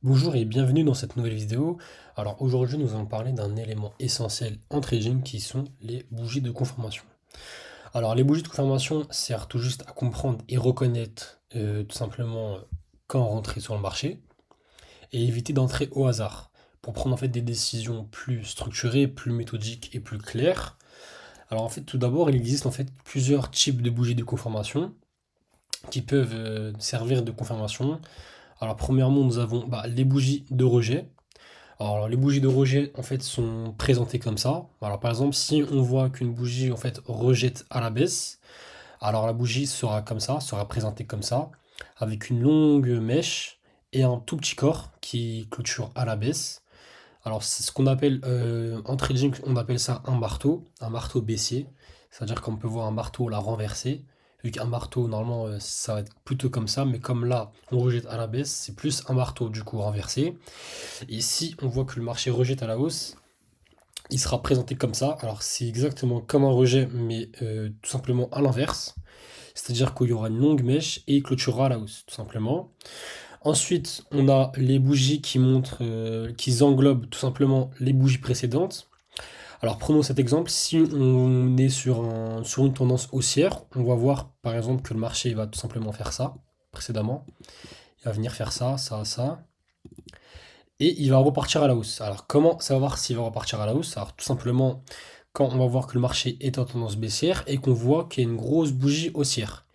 Bonjour et bienvenue dans cette nouvelle vidéo. Alors aujourd'hui nous allons parler d'un élément essentiel en trading qui sont les bougies de confirmation. Alors les bougies de confirmation servent tout juste à comprendre et reconnaître tout simplement quand rentrer sur le marché et éviter d'entrer au hasard pour prendre en fait des décisions plus structurées, plus méthodiques et plus claires. Alors en fait tout d'abord il existe en fait plusieurs types de bougies de confirmation qui peuvent servir de confirmation. Alors premièrement nous avons les bougies de rejet. Alors, les bougies de rejet, en fait, sont présentées comme ça. Alors, par exemple, si on voit qu'une bougie, en fait, rejette à la baisse, alors la bougie sera comme ça, sera présentée comme ça, avec une longue mèche et un tout petit corps qui clôture à la baisse. Alors, c'est ce qu'on appelle, en trading, on appelle ça un marteau baissier. C'est-à-dire qu'on peut voir un marteau la renverser. Vu qu'un marteau, normalement, ça va être plutôt comme ça, mais comme là, on rejette à la baisse, c'est plus un marteau, du coup, renversé. Et si on voit que le marché rejette à la hausse, il sera présenté comme ça. Alors c'est exactement comme un rejet, mais tout simplement à l'inverse. C'est-à-dire qu'il y aura une longue mèche et il clôturera à la hausse, tout simplement. Ensuite, on a les bougies qui montrent, qui englobent tout simplement les bougies précédentes. Alors prenons cet exemple, si on est sur une tendance haussière, on va voir par exemple que le marché va tout simplement faire ça précédemment. Il va venir faire ça, ça, ça. Et il va repartir à la hausse. Alors comment savoir s'il va repartir à la hausse? Alors tout simplement quand on va voir que le marché est en tendance baissière et qu'on voit qu'il y a une grosse bougie haussière.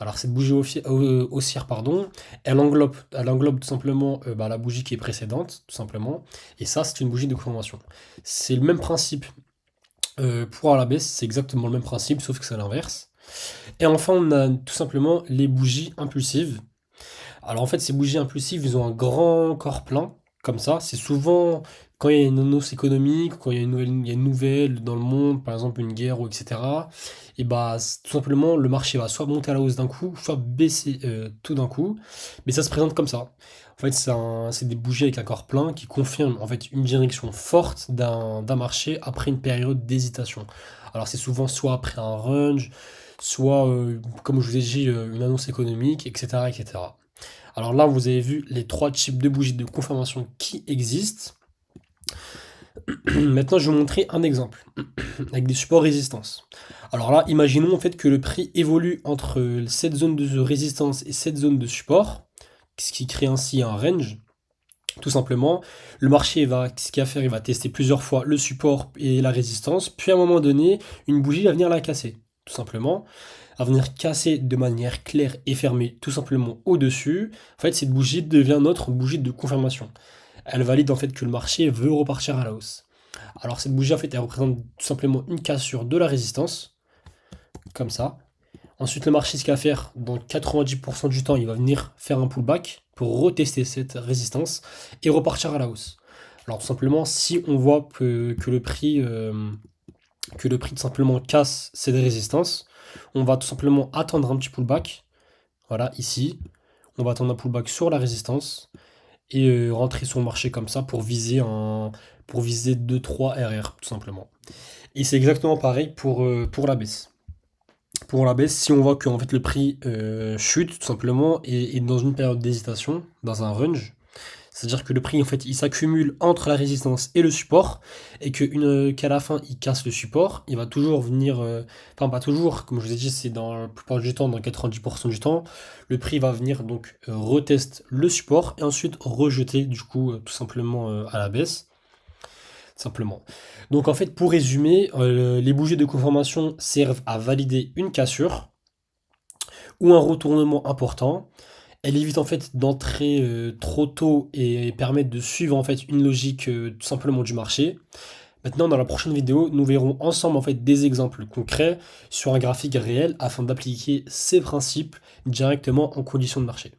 Alors cette bougie haussière, pardon, elle englobe tout simplement la bougie qui est précédente, tout simplement. Et ça, c'est une bougie de confirmation. C'est le même principe pour à la baisse, c'est exactement le même principe, sauf que c'est l'inverse. Et enfin, on a tout simplement les bougies impulsives. Alors en fait, ces bougies impulsives, ils ont un grand corps plein, comme ça. C'est souvent quand il y a une annonce économique, quand il y a une nouvelle dans le monde, par exemple une guerre ou etc. Et tout simplement le marché va soit monter à la hausse d'un coup, soit baisser tout d'un coup. Mais ça se présente comme ça. En fait, c'est des bougies avec un corps plein qui confirment en fait une direction forte d'un marché après une période d'hésitation. Alors c'est souvent soit après un range, soit comme je vous ai dit, une annonce économique, etc., etc. Alors là, vous avez vu les trois types de bougies de confirmation qui existent. Maintenant, je vais vous montrer un exemple avec des supports résistance. Alors là, imaginons en fait que le prix évolue entre cette zone de résistance et cette zone de support, ce qui crée ainsi un range. Tout simplement, le marché va, ce qu'il va faire, il va tester plusieurs fois le support et la résistance, puis à un moment donné, une bougie va venir la casser. Tout simplement, à venir casser de manière claire et fermée, tout simplement au-dessus. En fait, cette bougie devient notre bougie de confirmation. Elle valide en fait que le marché veut repartir à la hausse. Alors cette bougie en fait elle représente tout simplement une cassure de la résistance, comme ça. Ensuite le marché ce qu'il va faire dans 90% du temps il va venir faire un pullback pour retester cette résistance et repartir à la hausse. Alors tout simplement si on voit que le prix tout simplement casse cette résistance, on va tout simplement attendre un petit pullback. Voilà ici, on va attendre un pullback sur la résistance et rentrer sur le marché comme ça pour viser 2-3 RR tout simplement. Et c'est exactement pareil pour la baisse. Pour la baisse, si on voit que en fait, le prix chute tout simplement et est dans une période d'hésitation, dans un range, c'est-à-dire que le prix en fait il s'accumule entre la résistance et le support et qu'à la fin il casse le support, il va toujours venir, enfin pas toujours, comme je vous ai dit, c'est dans la plupart du temps, dans 90% du temps, le prix va venir donc reteste le support et ensuite rejeter du coup tout simplement à la baisse. Simplement. Donc en fait, pour résumer, les bougies de conformation servent à valider une cassure ou un retournement important. Elle évite en fait d'entrer trop tôt et permettent de suivre en fait une logique tout simplement du marché. Maintenant, dans la prochaine vidéo, nous verrons ensemble en fait des exemples concrets sur un graphique réel afin d'appliquer ces principes directement en conditions de marché.